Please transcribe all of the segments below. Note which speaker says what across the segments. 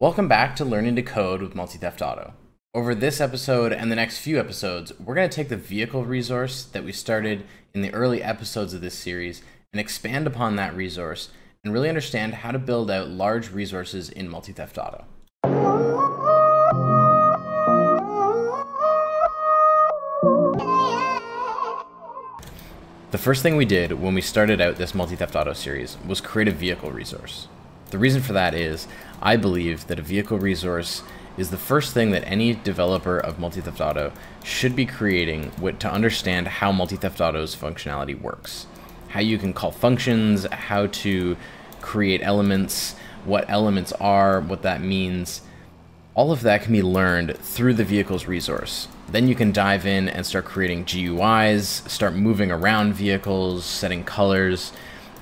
Speaker 1: Welcome back to Learning to Code with Multi-Theft Auto. Over this episode and the next few episodes, we're going to take the vehicle resource that we started in the early episodes of this series and expand upon that resource and really understand how to build out large resources in Multi-Theft Auto. The first thing we did when we started out this Multi-Theft Auto series was create a vehicle resource. The reason for that is I believe that a vehicle resource is the first thing that any developer of Multi-Theft Auto should be creating to understand how Multi-Theft Auto's functionality works. How you can call functions, how to create elements, what elements are, what that means. All of that can be learned through the vehicles resource. Then you can dive in and start creating GUIs, start moving around vehicles, setting colors,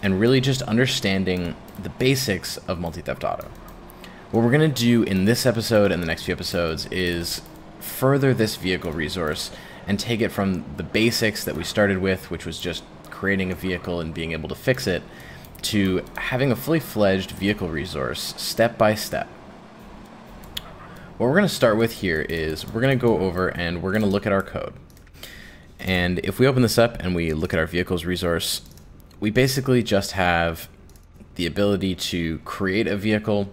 Speaker 1: and really just understanding the basics of Multi-Theft Auto. What we're going to do in this episode and the next few episodes is further this vehicle resource and take it from the basics that we started with, which was just creating a vehicle and being able to fix it, to having a fully fledged vehicle resource step by step. What we're going to start with here is we're going to go over and we're going to look at our code. And if we open this up and we look at our vehicles resource, we basically just have the ability to create a vehicle,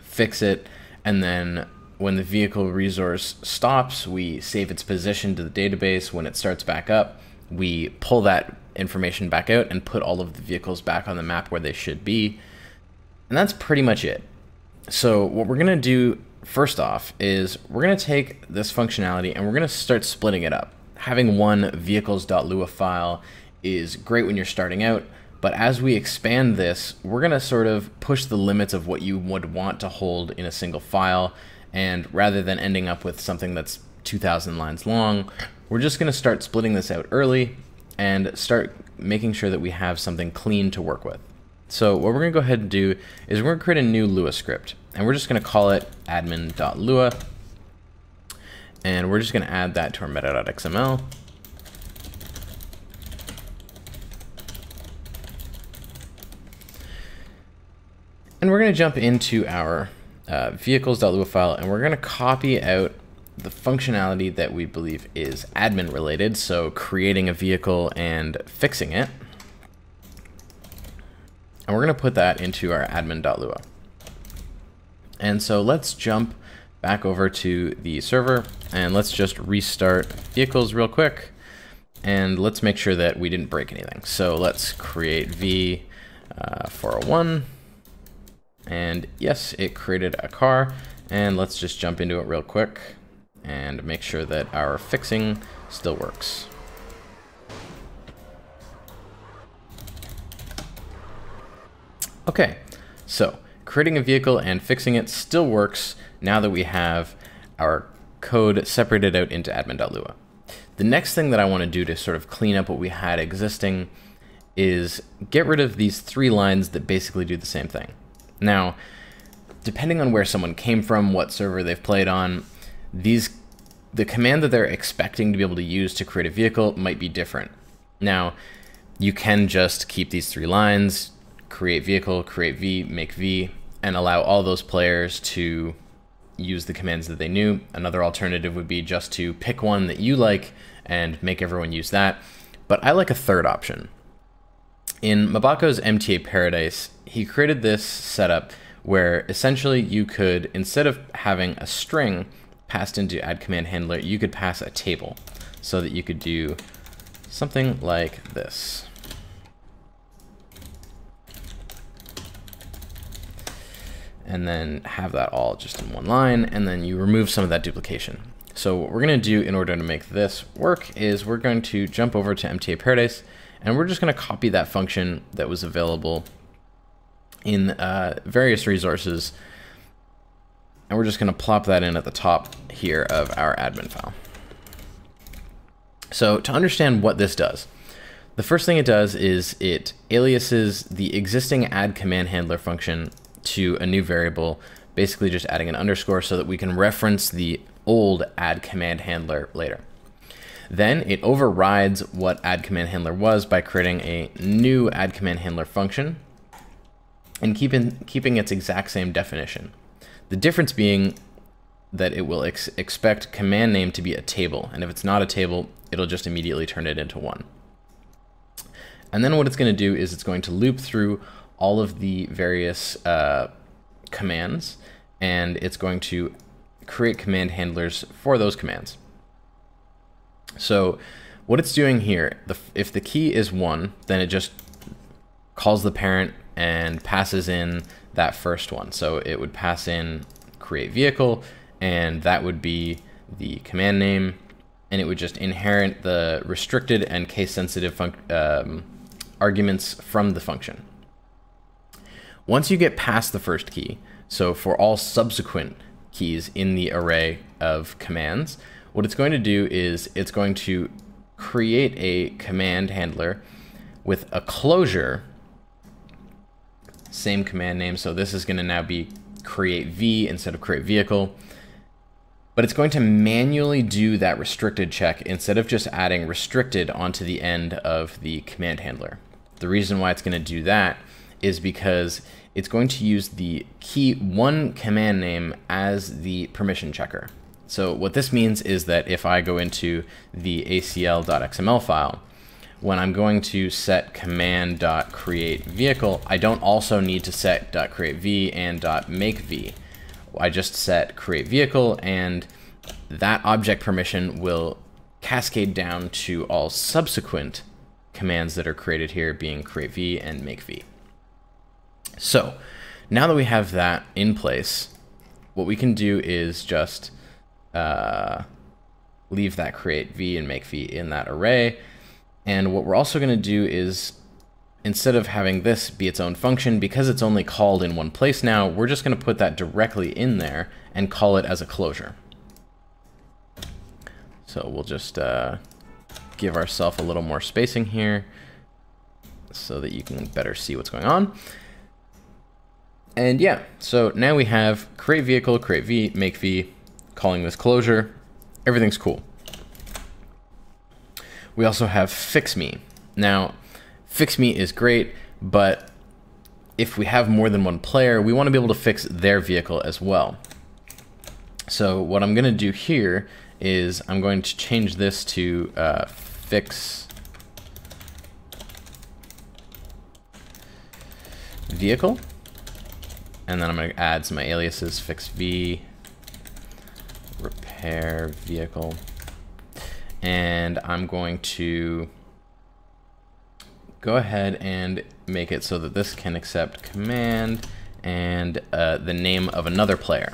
Speaker 1: fix it, and then when the vehicle resource stops, we save its position to the database. When it starts back up, we pull that information back out and put all of the vehicles back on the map where they should be. And that's pretty much it. So what we're going to do first off is we're going to take this functionality and we're going to start splitting it up. Having one vehicles.lua file is great when you're starting out, but as we expand this, we're going to sort of push the limits of what you would want to hold in a single file, and rather than ending up with something that's 2,000 lines long, we're just going to start splitting this out early and start making sure that we have something clean to work with. So what we're going to go ahead and do is we're going to create a new Lua script, and we're just going to call it admin.lua, and we're just going to add that to our meta.xml. And we're going to jump into our vehicles.lua file, and we're going to copy out the functionality that we believe is admin related, so creating a vehicle and fixing it. And we're going to put that into our admin.lua. And so let's jump back over to the server and let's just restart vehicles real quick. And let's make sure that we didn't break anything. So let's create v401. And yes, it created a car. And let's just jump into it real quick and make sure that our fixing still works. Okay, so creating a vehicle and fixing it still works now that we have our code separated out into admin.lua. The next thing that I want to do to sort of clean up what we had existing is get rid of these three lines that basically do the same thing. Now, depending on where someone came from, what server they've played on, the command that they're expecting to be able to use to create a vehicle might be different. Now, you can just keep these three lines, create vehicle, create v, make v, and allow all those players to use the commands that they knew. Another alternative would be just to pick one that you like and make everyone use that. But I like a third option. In Mabako's MTA Paradise, he created this setup where essentially you could, instead of having a string passed into add command handler, you could pass a table so that you could do something like this. And then have that all just in one line, and then you remove some of that duplication. So what we're going to do in order to make this work is we're going to jump over to MTA Paradise, and we're just going to copy that function that was available in various resources, and we're just going to plop that in at the top here of our admin file. So to understand what this does, the first thing it does is it aliases the existing add command handler function to a new variable, basically just adding an underscore so that we can reference the old add command handler later. Then it overrides what add command handler was by creating a new add command handler function and keeping its exact same definition. The difference being that it will expect command name to be a table, and if it's not a table, it'll just immediately turn it into 1. And then what it's going to do is it's going to loop through all of the various commands, and it's going to create command handlers for those commands. So what it's doing here, if the key is 1, then it just calls the parent and passes in that first one. So it would pass in create vehicle, and that would be the command name, and it would just inherit the restricted and case-sensitive arguments from the function. Once you get past the first key, so for all subsequent keys in the array of commands, what it's going to do is it's going to create a command handler with a closure, same command name, so this is going to now be create v instead of create vehicle. But it's going to manually do that restricted check instead of just adding restricted onto the end of the command handler. The reason why it's going to do that is because it's going to use the key 1 command name as the permission checker. So what this means is that if I go into the acl.xml file, when I'm going to set command.createVehicle, I don't also need to set .createv and .makev. I just set create vehicle, and that object permission will cascade down to all subsequent commands that are created here, being create v and make v. So now that we have that in place, what we can do is just leave that create v and make v in that array. And what we're also going to do is, instead of having this be its own function, because it's only called in one place now, we're just going to put that directly in there and call it as a closure. So we'll just give ourselves a little more spacing here so that you can better see what's going on. And yeah, so now we have create vehicle, create v, make v, calling this closure. Everything's cool. We also have fix me. Now, fix me is great, but if we have more than one player, we want to be able to fix their vehicle as well. So what I'm going to do here is I'm going to change this to fix vehicle, and then I'm going to add some aliases, fix v, repair vehicle, and I'm going to go ahead and make it so that this can accept command and the name of another player.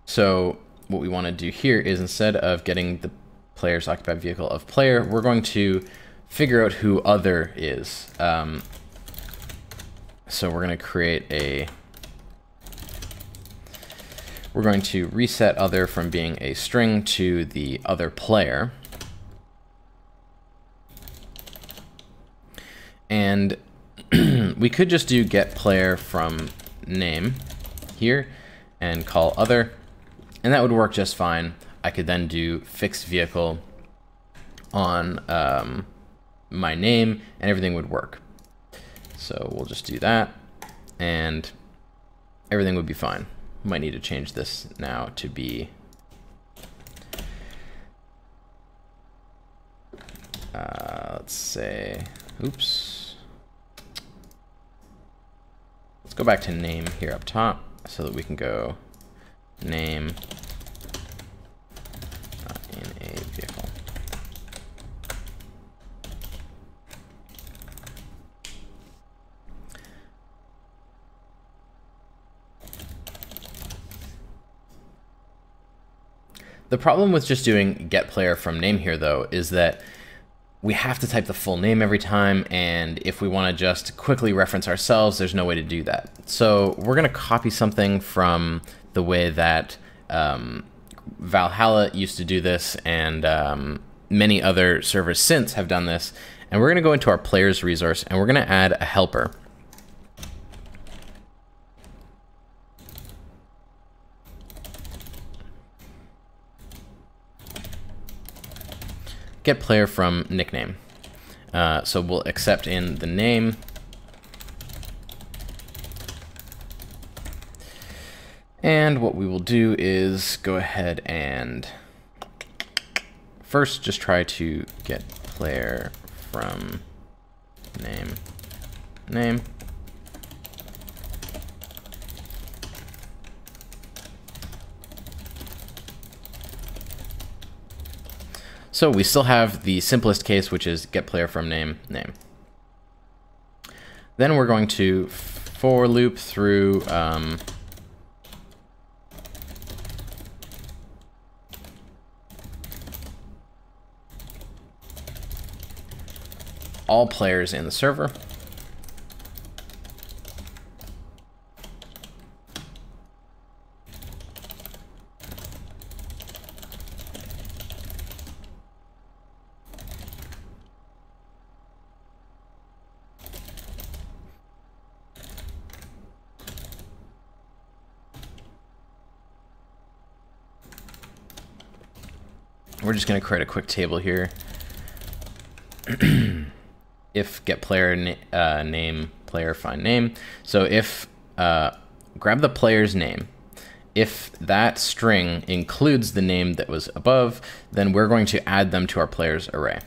Speaker 1: So what we want to do here is, instead of getting the player's occupied vehicle of player, we're going to figure out who other is. So we're going to create a, we're going to reset other from being a string to the other player. And we could just do get player from name here and call other, and that would work just fine. I could then do fixed vehicle on my name, and everything would work. So we'll just do that, and everything would be fine. Might need to change this now to be let's say, oops. Let's go back to name here up top so that we can go name in a vehicle. The problem with just doing get player from name here, though, is that we have to type the full name every time, and if we want to just quickly reference ourselves, there's no way to do that. So we're going to copy something from the way that Valhalla used to do this, and many other servers since have done this, and we're going to go into our players resource, and we're going to add a helper. Get player from nickname. So we'll accept in the name, And what we will do is go ahead and first just try to get player from name. So we still have the simplest case, which is get player from name. Then we're going to for loop through all players in the server. We're just going to create a quick table here. If get player name, player find name. So if grab the player's name. If that string includes the name that was above, then we're going to add them to our players array.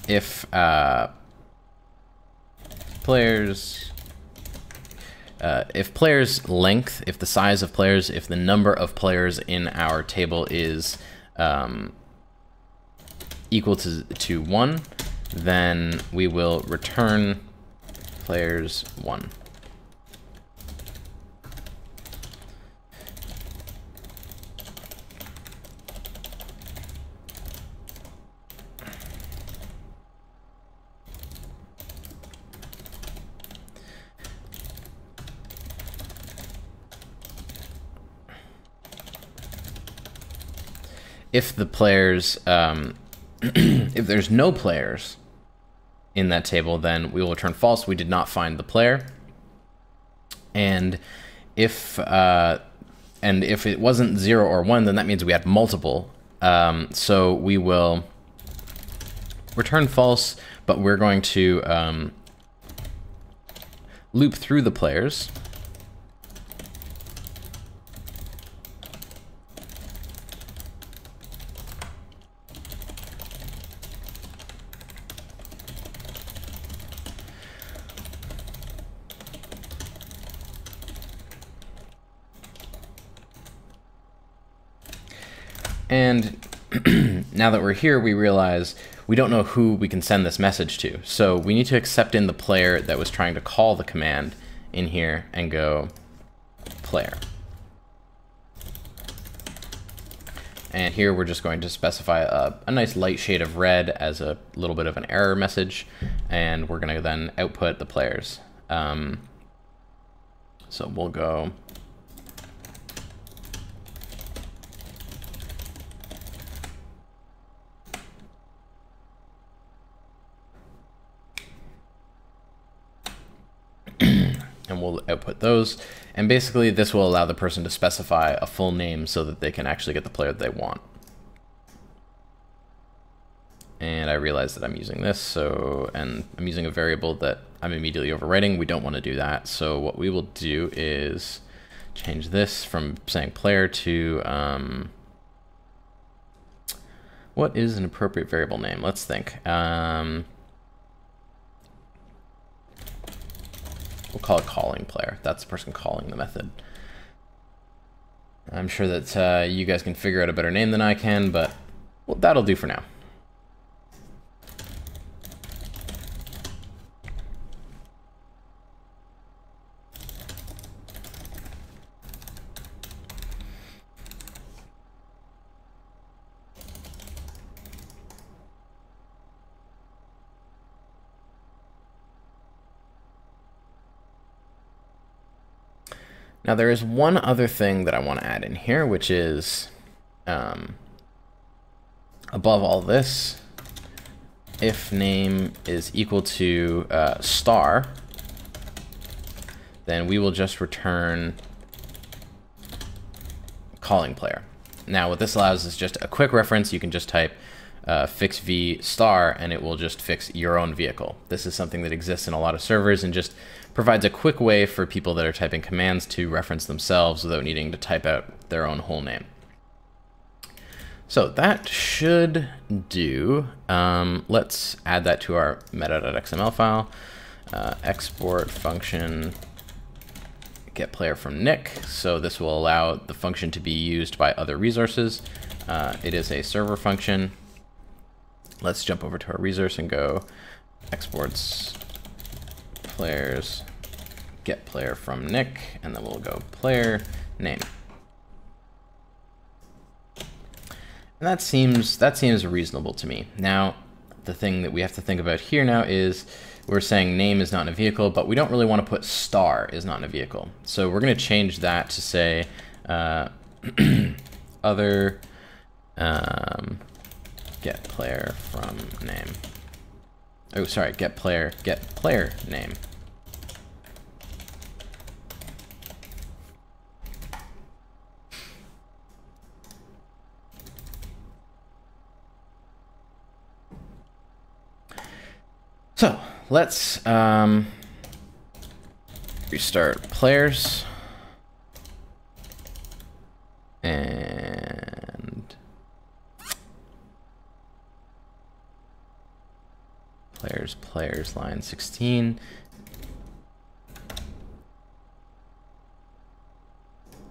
Speaker 1: If players length, if the size of players, if the number of players in our table is equal to 1, then we will return players 1. If the players, if there's no players in that table, then we will return false. We did not find the player. And if it wasn't 0 or 1, then that means we had multiple. So we will return false, but we're going to loop through the players. And now that we're here, we realize we don't know who we can send this message to. So we need to accept in the player that was trying to call the command in here and go player. And here we're just going to specify a nice light shade of red as a little bit of an error message. And we're going to then output the players. So we'll go and we'll output those. And basically this will allow the person to specify a full name so that they can actually get the player that they want. And I realize that I'm using this, and I'm using a variable that I'm immediately overwriting. We don't want to do that. So what we will do is change this from saying player to, what is an appropriate variable name? Let's think. We'll call it calling player. That's the person calling the method. I'm sure that you guys can figure out a better name than I can, but well, that'll do for now. Now there is one other thing that I want to add in here, which is above all this, if name is equal to star, then we will just return calling player. Now what this allows is just a quick reference. You can just type fix v star, and it will just fix your own vehicle. This is something that exists in a lot of servers and just provides a quick way for people that are typing commands to reference themselves without needing to type out their own whole name. So that should do. Let's add that to our meta.xml file. Export function get player from Nick. So this will allow the function to be used by other resources. It is a server function. Let's jump over to our resource and go exports players get player from Nick, and then we'll go player name. And that seems reasonable to me. Now, the thing that we have to think about here now is we're saying name is not in a vehicle, but we don't really want to put star is not in a vehicle. So we're going to change that to say other get player from name. Oh, sorry, get player name. So let's restart players and players line 16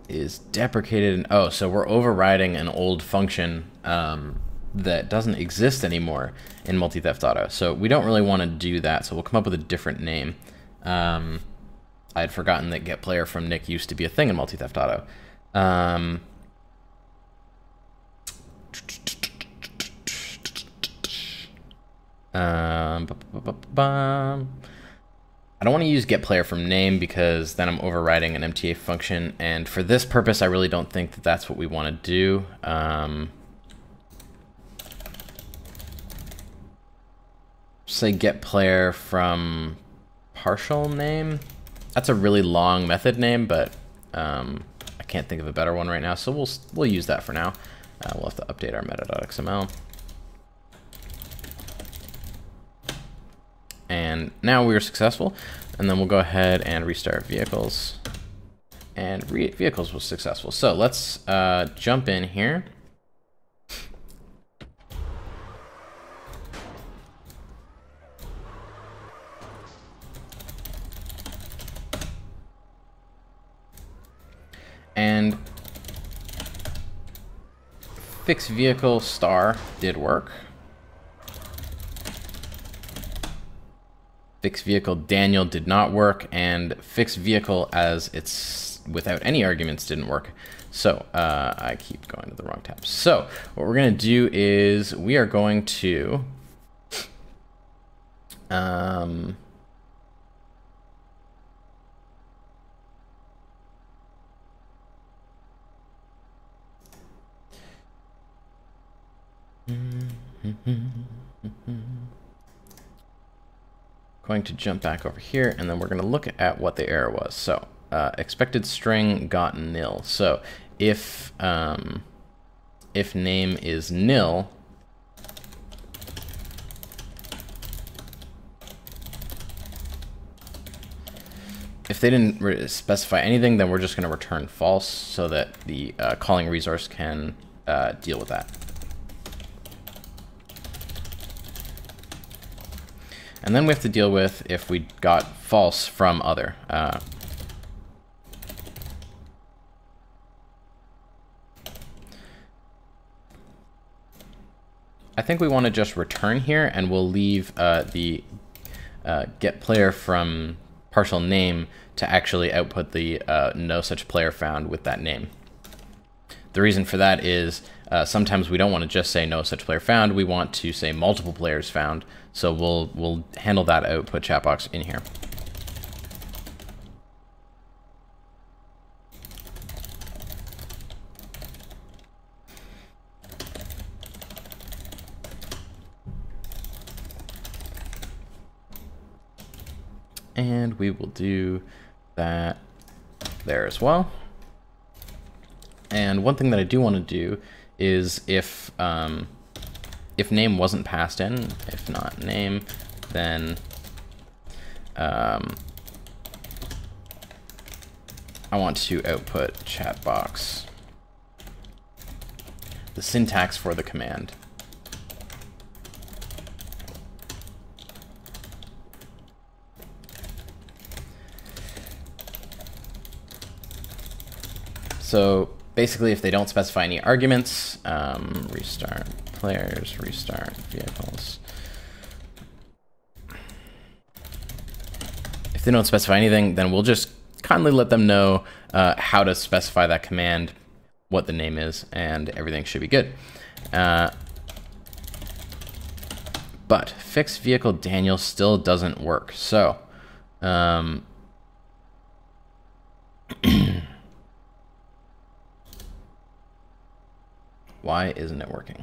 Speaker 1: is deprecated. And, oh, so we're overriding an old function that doesn't exist anymore in multi-theft auto. So we don't really want to do that. So we'll come up with a different name. I had forgotten that get player from Nick used to be a thing in multi-theft auto. I don't want to use get player from name because then I'm overriding an MTA function. And for this purpose, I really don't think that that's what we want to do. Say get player from partial name. That's a really long method name, but I can't think of a better one right now, so we'll use that for now. We'll have to update our meta.xml. And now we are successful, and then we'll go ahead and restart vehicles, and vehicles was successful. So let's jump in here. And fix vehicle star did work. Fix vehicle Daniel did not work, and fix vehicle as it's without any arguments didn't work. So I keep going to the wrong tab. So what we're going to do is we are going to going to jump back over here, and then we're going to look at what the error was. So expected string got nil. So if name is nil, if they didn't specify anything, then we're just going to return false so that the calling resource can deal with that. And then we have to deal with if we got false from other. I think we want to just return here, and we'll leave the get player from partial name to actually output the no such player found with that name. The reason for that is sometimes we don't want to just say no such player found. We want to say multiple players found. So we'll handle that output chat box in here. And we will do that there as well. And one thing that I do want to do is if if name wasn't passed in, if not name, then I want to output chat box, the syntax for the command. So basically, if they don't specify any arguments, restart players, restart vehicles. If they don't specify anything, then we'll just kindly let them know how to specify that command, what the name is, and everything should be good. But fix vehicle Daniel still doesn't work. So why isn't it working?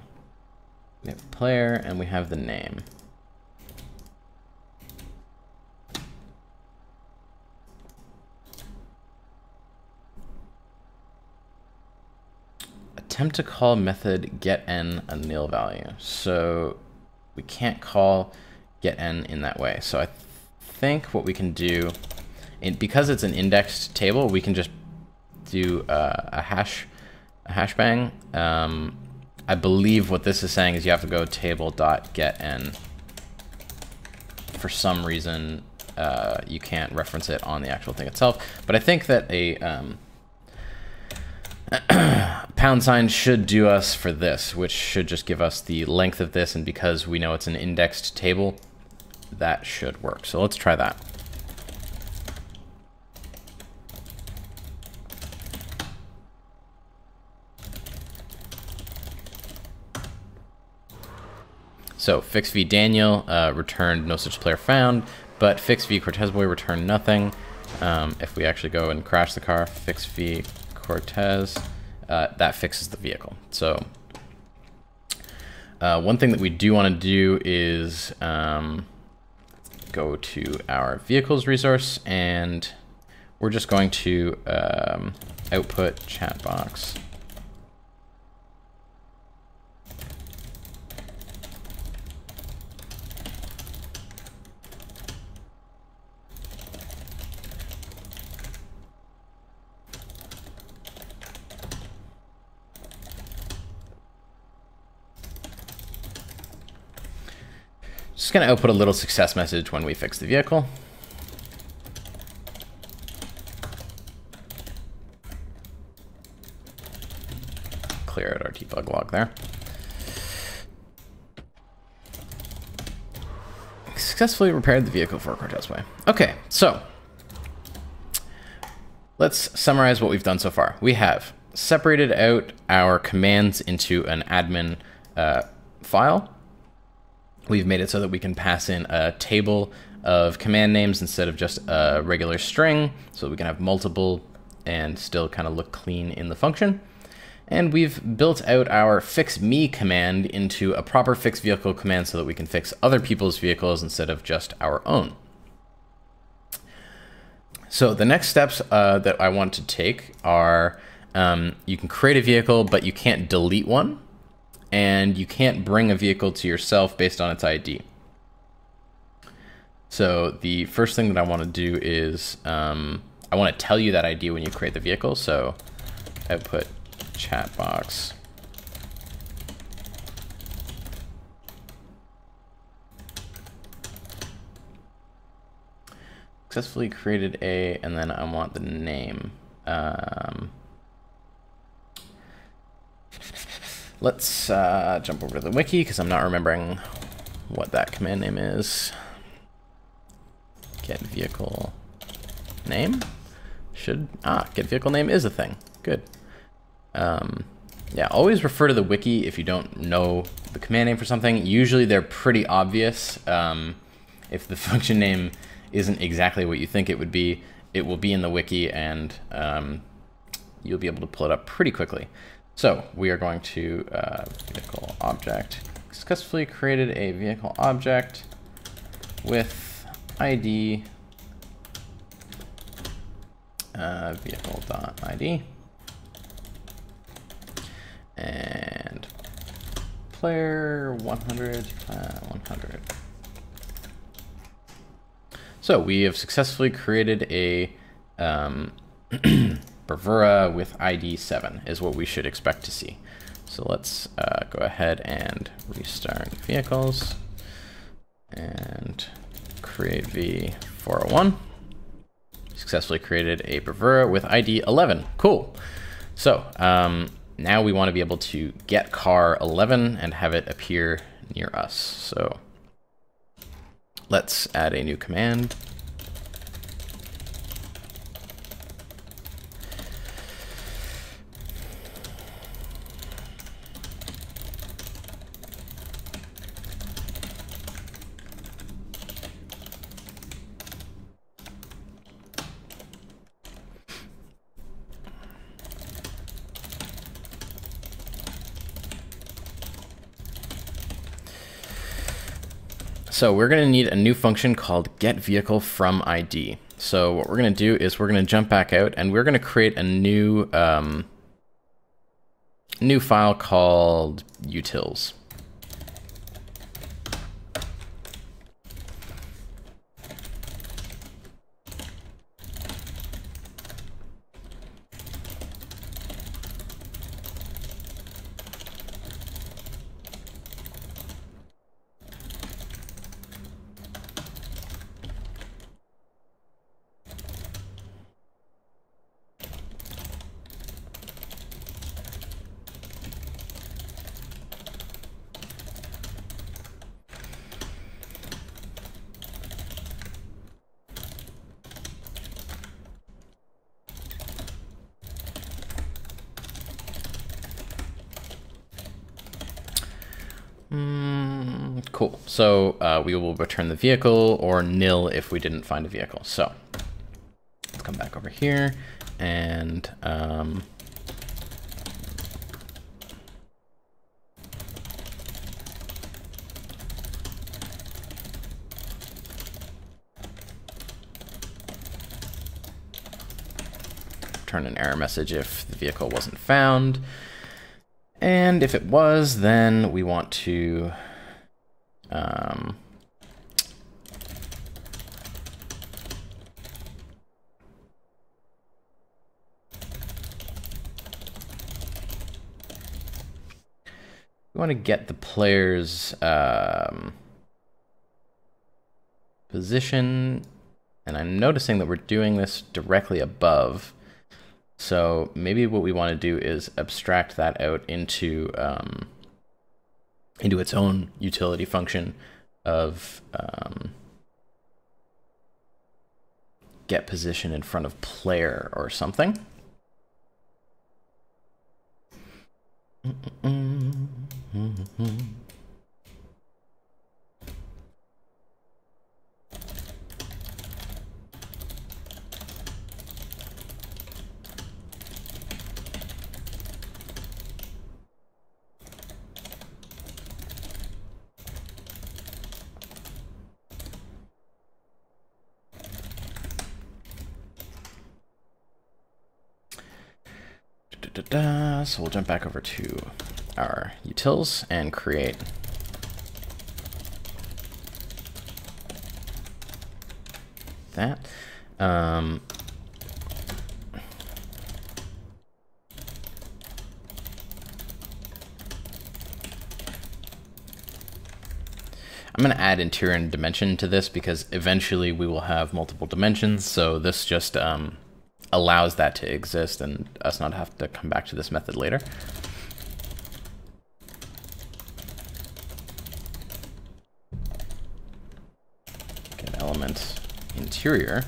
Speaker 1: We have a player and we have the name. Attempt to call method getN a nil value. So we can't call getN in that way. So I think what we can do, because it's an indexed table, we can just do a hash bang. I believe what this is saying is you have to go table.getN. For some reason, you can't reference it on the actual thing itself. But I think that a pound sign should do us for this, which should just give us the length of this. And because we know it's an indexed table, that should work. So let's try that. So fix v Daniel returned no such player found, but fix v Cortez boy returned nothing. If we actually go and crash the car, fix v Cortez, that fixes the vehicle. So one thing that we do want to do is go to our vehicles resource, and we're just going to output chat box. Just going to output a little success message when we fix the vehicle. Clear out our debug log there. Successfully repaired the vehicle for Cortez Way. Okay, so let's summarize what we've done so far. We have separated out our commands into an admin file. We've made it so that we can pass in a table of command names instead of just a regular string, so that we can have multiple and still kind of look clean in the function. And we've built out our fix me command into a proper fix vehicle command so that we can fix other people's vehicles instead of just our own. So the next steps that I want to take are you can create a vehicle, but you can't delete one. And you can't bring a vehicle to yourself based on its ID. So the first thing that I want to do is I want to tell you that ID when you create the vehicle. So output chat box. Successfully created a, and then I want the name. Let's jump over to the wiki because I'm not remembering what that command name is. Get vehicle name. Get vehicle name is a thing. Good. Yeah, always refer to the wiki if you don't know the command name for something. Usually they're pretty obvious. If the function name isn't exactly what you think it would be, it will be in the wiki, and you'll be able to pull it up pretty quickly. So we are going to vehicle object. Successfully created a vehicle object with ID vehicle.id and player 100, 100. So we have successfully created a bravura with ID 7 is what we should expect to see. So let's go ahead and restart vehicles and create V401. Successfully created a bravura with ID 11. Cool. So now we want to be able to get car 11 and have it appear near us. So let's add a new command. So we're going to need a new function called getVehicleFromID. So what we're going to do is we're going to jump back out and we're going to create a new new file called utils. Cool. So we will return the vehicle or nil if we didn't find a vehicle. So let's come back over here and return an error message if the vehicle wasn't found. And if it was, then we want to get the player's position, and I'm noticing that we're doing this directly above. So maybe what we want to do is abstract that out into its own utility function of get position in front of player or something. So we'll jump back over to our utils and create that. I'm going to add interior and dimension to this because eventually we will have multiple dimensions. So this just allows that to exist and us not have to come back to this method later. Get element interior.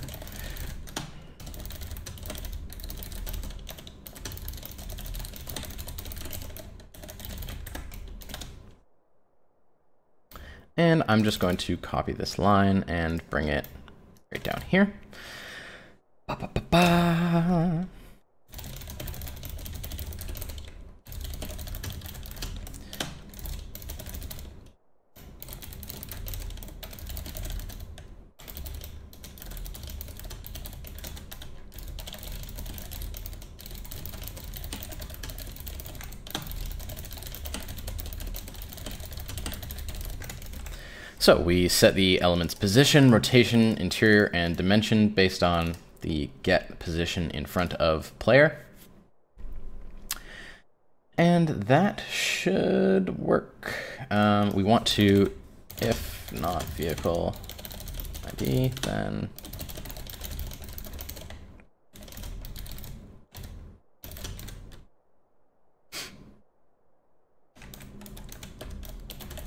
Speaker 1: And I'm just going to copy this line and bring it right down here. Ba, ba, ba, ba. So we set the element's position, rotation, interior, and dimension based on the get position in front of player. And that should work. We want to, if not vehicle ID, then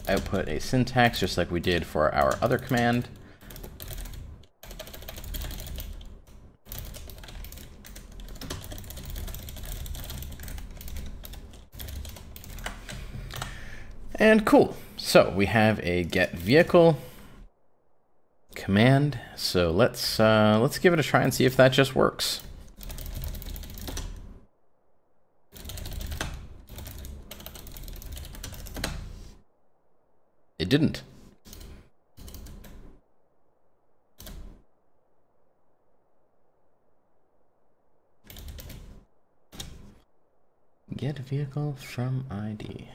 Speaker 1: output a syntax just like we did for our other command. And cool. So we have a get vehicle command. So let's give it a try and see if that just works. It didn't. Get vehicle from ID.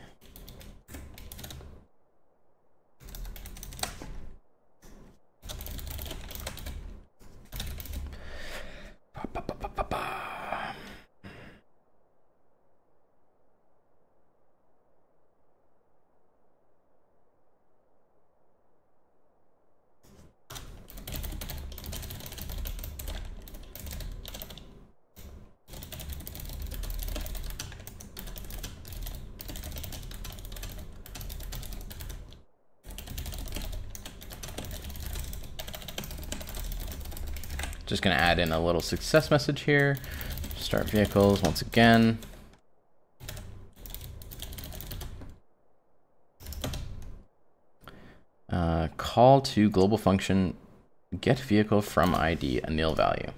Speaker 1: Just going to add in a little success message here. Start vehicles once again. Call to global function get vehicle from ID a nil value.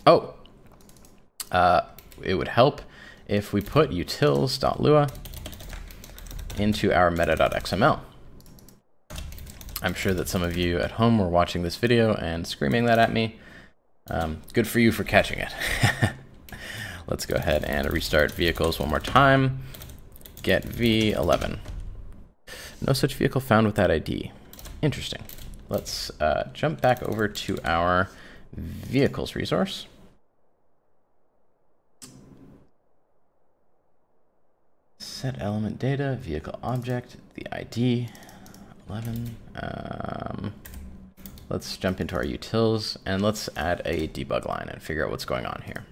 Speaker 1: Oh, it would help if we put utils.lua into our meta.xml. I'm sure that some of you at home were watching this video and screaming that at me. Good for you for catching it. Let's go ahead and restart vehicles one more time. Get v11. No such vehicle found with that ID. Interesting. Let's jump back over to our vehicles resource. Set element data, vehicle object, the ID, 11. Let's jump into our utils and let's add a debug line and figure out what's going on here.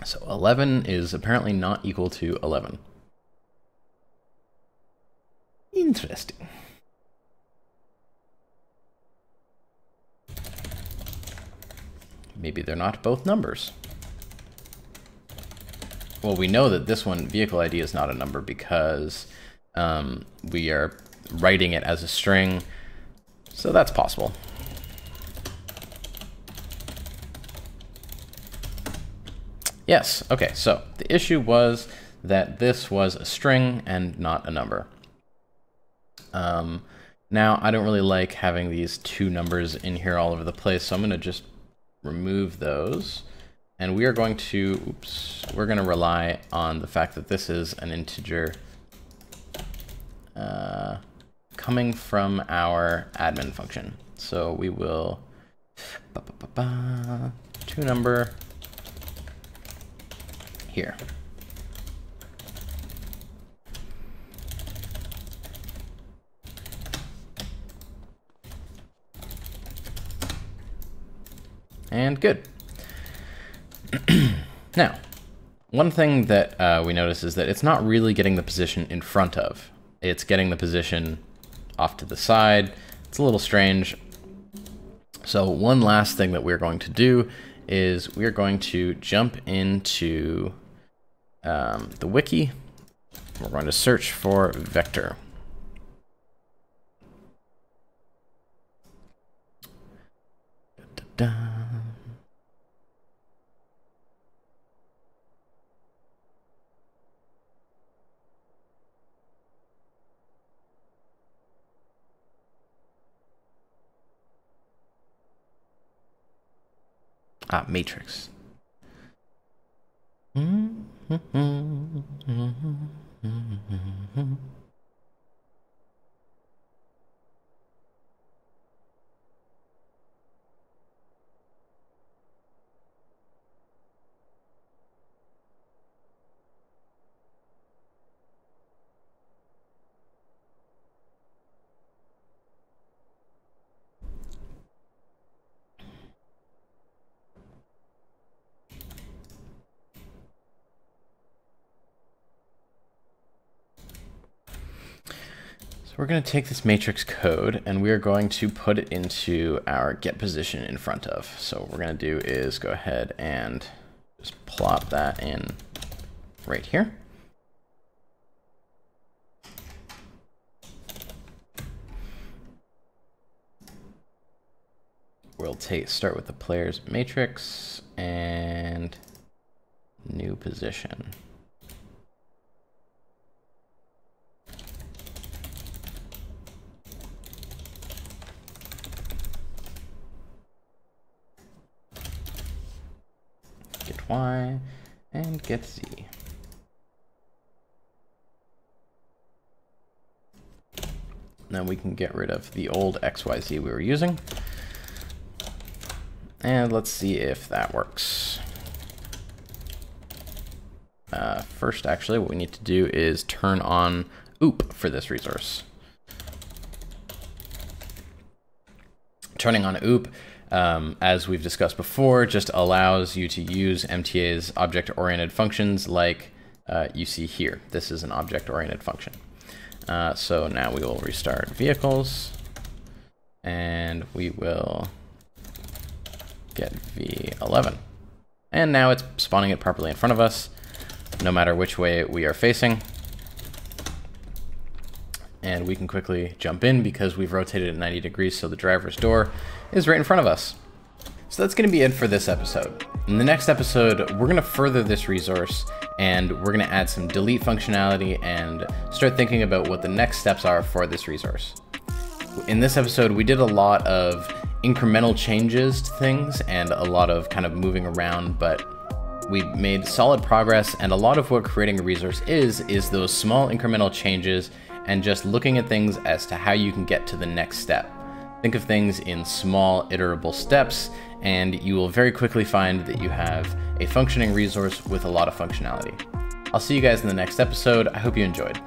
Speaker 1: So 11 is apparently not equal to 11. Interesting. Maybe they're not both numbers. Well, we know that this one, vehicle ID, is not a number because we are writing it as a string, so that's possible. Yes, okay, so the issue was that this was a string and not a number. Now, I don't really like having these two numbers in here all over the place, so I'm going to just remove those. And we are going to, we're going to rely on the fact that this is an integer coming from our admin function. So we will, to number here. And good. Now, one thing that we notice is that it's not really getting the position in front of. It's getting the position off to the side. It's a little strange. So one last thing that we're going to do is we're going to jump into the wiki. We're going to search for vector. Matrix. We're going to take this matrix code and we are going to put it into our get position in front of. So what we're going to do is go ahead and just plop that in right here. We'll start with the player's matrix and new position. Get Y and get Z. Then we can get rid of the old XYZ we were using. And let's see if that works. First, actually, what we need to do is turn on OOP for this resource. Turning on OOP, as we've discussed before, just allows you to use MTA's object-oriented functions like you see here. This is an object-oriented function. So now we will restart vehicles, and we will get V11. And now it's spawning it properly in front of us, no matter which way we are facing. And we can quickly jump in because we've rotated it 90 degrees, so the driver's door is right in front of us. So that's going to be it for this episode. In the next episode, we're going to further this resource and we're going to add some delete functionality and start thinking about what the next steps are for this resource. In this episode, we did a lot of incremental changes to things and a lot of kind of moving around, but we made solid progress, and a lot of what creating a resource is those small incremental changes and just looking at things as to how you can get to the next step. Think of things in small iterable steps, and you will very quickly find that you have a functioning resource with a lot of functionality. I'll see you guys in the next episode. I hope you enjoyed.